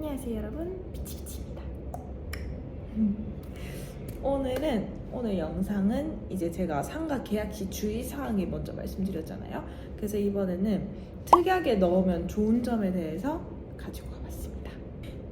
안녕하세요 여러분, 피치피치입니다. 오늘 영상은 이제 제가 상가 계약 시 주의사항에 먼저 말씀드렸잖아요. 그래서 이번에는 특약에 넣으면 좋은 점에 대해서 가지고 와봤습니다.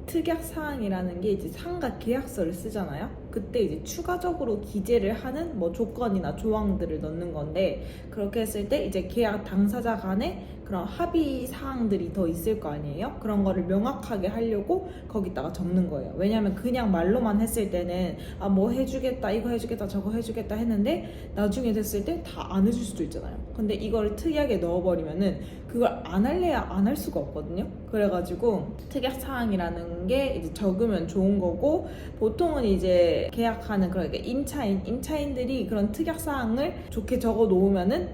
특약사항이라는 게 이제 상가 계약서를 쓰잖아요. 그때 이제 추가적으로 기재를 하는 뭐 조건이나 조항들을 넣는 건데, 그렇게 했을 때 이제 계약 당사자 간에 그런 합의 사항들이 더 있을 거 아니에요? 그런 거를 명확하게 하려고 거기다가 적는 거예요. 왜냐면 그냥 말로만 했을 때는 뭐 해주겠다, 이거 해주겠다, 저거 해주겠다 했는데 나중에 됐을 때 다 안 해줄 수도 있잖아요. 근데 이걸 특약에 넣어버리면은 그걸 안 할래야 안 할 수가 없거든요. 그래가지고 특약 사항이라는 게 이제 적으면 좋은 거고, 보통은 이제 계약하는 그러니까 임차인들이 그런 특약 사항을 좋게 적어 놓으면은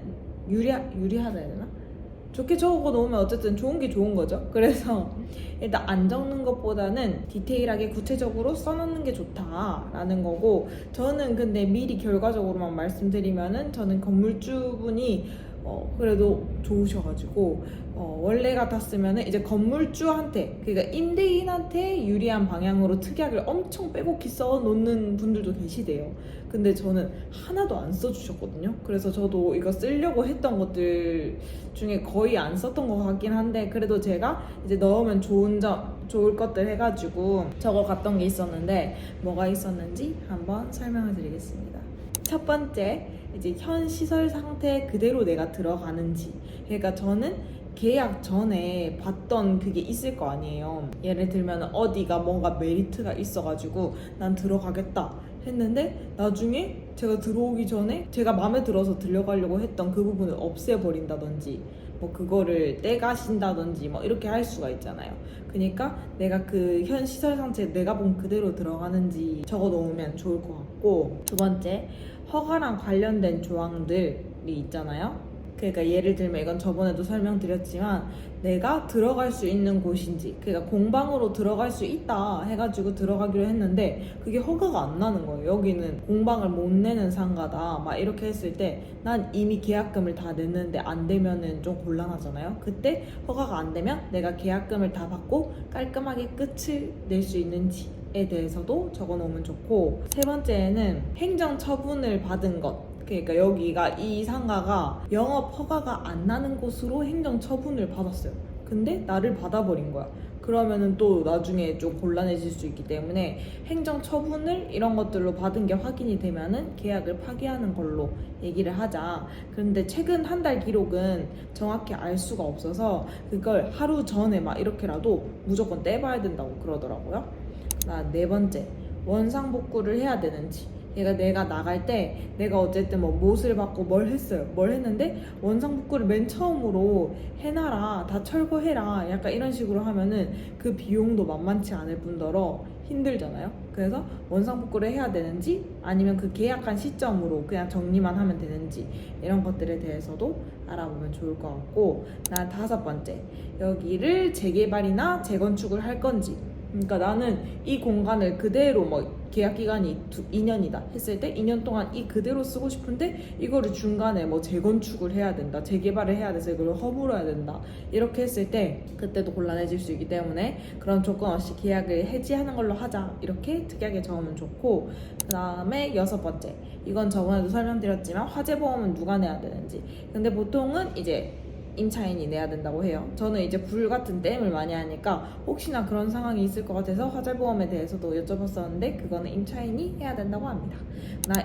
유리하다 해야 되나? 좋게 적어 놓으면 어쨌든 좋은 게 좋은 거죠. 그래서 일단 안 적는 것보다는 디테일하게 구체적으로 써놓는 게 좋다라는 거고, 저는 근데 미리 결과적으로만 말씀드리면은 저는 건물주분이 그래도 좋으셔가지고 원래 같았으면은 이제 건물주한테, 그러니까 임대인한테 유리한 방향으로 특약을 엄청 빼곡히 써놓는 분들도 계시대요. 근데 저는 하나도 안 써주셨거든요. 그래서 저도 이거 쓰려고 했던 것들 중에 거의 안 썼던 것 같긴 한데, 그래도 제가 이제 넣으면 좋을 것들 해가지고 적어갔던 게 있었는데, 뭐가 있었는지 한번 설명을 드리겠습니다. 첫 번째, 이제 현 시설 상태 그대로 내가 들어가는지. 그러니까 저는 계약 전에 봤던 그게 있을 거 아니에요. 예를 들면 어디가 뭔가 메리트가 있어가지고 난 들어가겠다 했는데, 나중에 제가 들어오기 전에 제가 마음에 들어서 들려가려고 했던 그 부분을 없애버린다든지, 뭐 그거를 떼가신다든지 뭐 이렇게 할 수가 있잖아요. 그러니까 내가 그 현 시설 상태 내가 본 그대로 들어가는지 적어 놓으면 좋을 것 같고, 두 번째, 허가랑 관련된 조항들이 있잖아요. 그러니까 예를 들면 이건 저번에도 설명드렸지만, 내가 들어갈 수 있는 곳인지, 그러니까 공방으로 들어갈 수 있다 해가지고 들어가기로 했는데 그게 허가가 안 나는 거예요. 여기는 공방을 못 내는 상가다 막 이렇게 했을 때 난 이미 계약금을 다 냈는데 안 되면은 좀 곤란하잖아요. 그때 허가가 안 되면 내가 계약금을 다 받고 깔끔하게 끝을 낼 수 있는지에 대해서도 적어 놓으면 좋고, 세 번째는 행정 처분을 받은 것. 그러니까 여기가 이 상가가 영업 허가가 안 나는 곳으로 행정 처분을 받았어요. 근데 나를 받아버린 거야. 그러면은 또 나중에 좀 곤란해질 수 있기 때문에 행정 처분을 이런 것들로 받은 게 확인이 되면은 계약을 파기하는 걸로 얘기를 하자. 그런데 최근 한 달 기록은 정확히 알 수가 없어서 그걸 하루 전에 막 이렇게라도 무조건 떼봐야 된다고 그러더라고요. 네 번째, 원상복구를 해야 되는지. 얘가 내가 나갈 때 내가 어쨌든 뭐 못을 받고 뭘 했어요. 뭘 했는데 원상복구를 맨 처음으로 해놔라, 다 철거해라, 약간 이런 식으로 하면은 그 비용도 만만치 않을 뿐더러 힘들잖아요. 그래서 원상복구를 해야 되는지, 아니면 그 계약한 시점으로 그냥 정리만 하면 되는지, 이런 것들에 대해서도 알아보면 좋을 것 같고, 다섯 번째, 여기를 재개발이나 재건축을 할 건지. 그러니까 나는 이 공간을 그대로 뭐 계약 기간이 2년이다 했을 때 2년 동안 이 그대로 쓰고 싶은데 이거를 중간에 뭐 재건축을 해야 된다, 재개발을 해야 돼서 이걸 허물어야 된다, 이렇게 했을 때 그때도 곤란해질 수 있기 때문에 그런 조건 없이 계약을 해지하는 걸로 하자, 이렇게 특약에 적으면 좋고, 그 다음에 여섯 번째, 이건 저번에도 설명드렸지만 화재보험은 누가 내야 되는지. 근데 보통은 이제 임차인이 내야 된다고 해요. 저는 이제 불 같은 댐을 많이 하니까 혹시나 그런 상황이 있을 것 같아서 화재보험에 대해서도 여쭤봤었는데 그거는 임차인이 해야 된다고 합니다.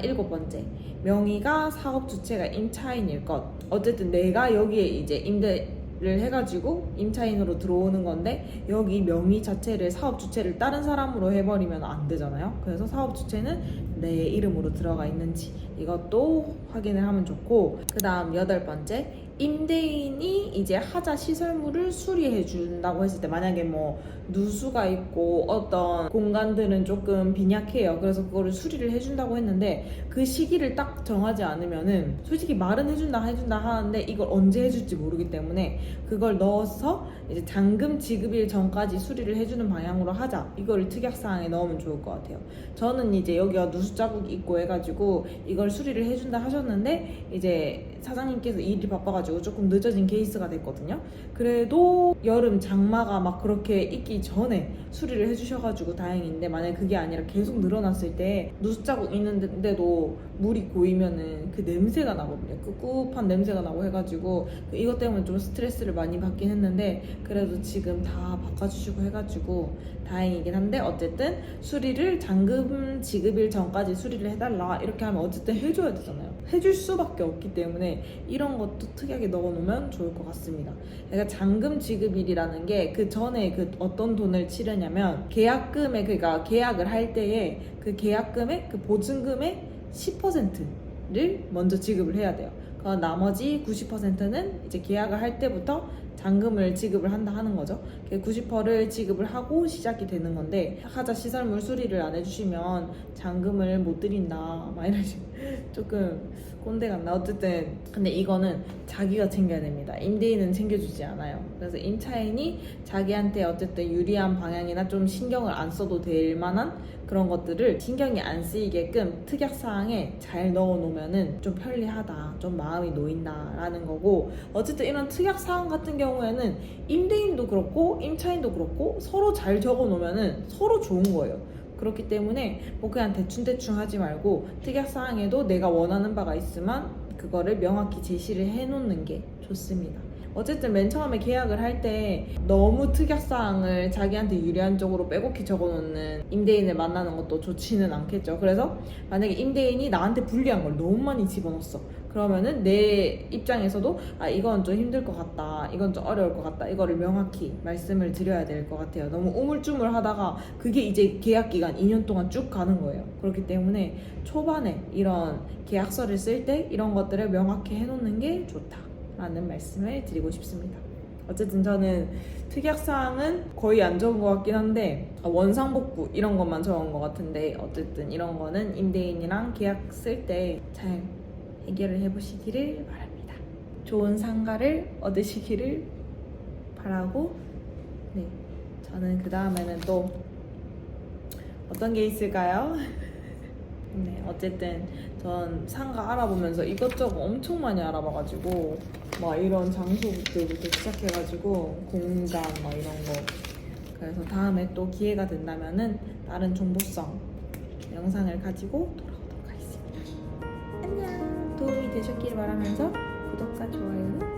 일곱 번째, 명의가 사업 주체가 임차인일 것. 어쨌든 내가 여기에 이제 임대를 해가지고 임차인으로 들어오는 건데 여기 명의 자체를, 사업 주체를 다른 사람으로 해버리면 안 되잖아요. 그래서 사업 주체는 내 이름으로 들어가 있는지 이것도 확인을 하면 좋고, 그 다음 여덟 번째, 임대인이 이제 하자 시설물을 수리해 준다고 했을 때, 만약에 뭐 누수가 있고 어떤 공간들은 조금 빈약해요. 그래서 그거를 수리를 해준다고 했는데 그 시기를 딱 정하지 않으면은, 솔직히 말은 해준다 하는데 이걸 언제 해줄지 모르기 때문에 그걸 넣어서 이제 잔금 지급일 전까지 수리를 해주는 방향으로 하자, 이거를 특약사항에 넣으면 좋을 것 같아요. 저는 이제 여기가 누수 자국이 있고 해가지고 이걸 수리를 해준다 하셨는데 이제 사장님께서 일이 바빠가지고 있어가지고 조금 늦어진 케이스가 됐거든요. 그래도 여름 장마가 막 그렇게 있기 전에 수리를 해주셔가지고 다행인데, 만약에 그게 아니라 계속 늘어났을 때 누수자국 있는데도 물이 고이면은 그 냄새가 나거든요. 꿉꿉한 냄새가 나고 해가지고 이것 때문에 좀 스트레스를 많이 받긴 했는데, 그래도 지금 다 바꿔주시고 해가지고 다행이긴 한데, 어쨌든 수리를 잔금 지급일 전까지 수리를 해달라 이렇게 하면 어쨌든 해줘야 되잖아요. 해줄 수밖에 없기 때문에 이런 것도 특이하게 넣어놓으면 좋을 것 같습니다. 그러니까 잔금 지급일이라는 게 그 전에 그 어떤 돈을 치르냐면 계약금에, 그러니까 계약을 할 때에 그 계약금의 그 보증금의 10%를 먼저 지급을 해야 돼요. 그 나머지 90%는 이제 계약을 할 때부터 잔금을 지급을 한다 하는 거죠. 90%를 지급을 하고 시작이 되는 건데, 하자 시설물 수리를 안 해주시면 잔금을 못 드린다 막 이런 식으로 조금 꼰대 같나? 어쨌든 근데 이거는 자기가 챙겨야 됩니다. 임대인은 챙겨주지 않아요. 그래서 임차인이 자기한테 어쨌든 유리한 방향이나 좀 신경을 안 써도 될 만한 그런 것들을 신경이 안 쓰이게끔 특약사항에 잘 넣어놓으면은 좀 편리하다, 좀 마음이 놓인다라는 거고, 어쨌든 이런 특약사항 같은 경우에는 임대인도 그렇고 임차인도 그렇고 서로 잘 적어놓으면은 서로 좋은 거예요. 그렇기 때문에 뭐 그냥 대충 하지 말고 특약사항에도 내가 원하는 바가 있으면 그거를 명확히 제시를 해놓는 게 좋습니다. 어쨌든 맨 처음에 계약을 할 때 너무 특약사항을 자기한테 유리한 쪽으로 빼곡히 적어놓는 임대인을 만나는 것도 좋지는 않겠죠. 그래서 만약에 임대인이 나한테 불리한 걸 너무 많이 집어넣었어. 그러면은 내 입장에서도 이건 좀 힘들 것 같다, 이건 좀 어려울 것 같다, 이거를 명확히 말씀을 드려야 될 것 같아요. 너무 우물쭈물 하다가 그게 이제 계약기간 2년 동안 쭉 가는 거예요. 그렇기 때문에 초반에 이런 계약서를 쓸 때 이런 것들을 명확히 해놓는 게 좋다라는 말씀을 드리고 싶습니다. 어쨌든 저는 특약사항은 거의 안 적은 것 같긴 한데, 원상복구 이런 것만 적은 것 같은데, 어쨌든 이런 거는 임대인이랑 계약 쓸 때 잘 해결을 해보시기를 바랍니다. 좋은 상가를 얻으시기를 바라고, 네, 저는 그 다음에는 또 어떤 게 있을까요? 네, 어쨌든 전 상가 알아보면서 이것저것 엄청 많이 알아봐가지고 막 이런 장소들부터 시작해가지고 공간 막 이런 거, 그래서 다음에 또 기회가 된다면은 다른 정보성 영상을 가지고 돌아오도록 하겠습니다. 안녕. 도움이 되셨길 바라면서 구독과 좋아요는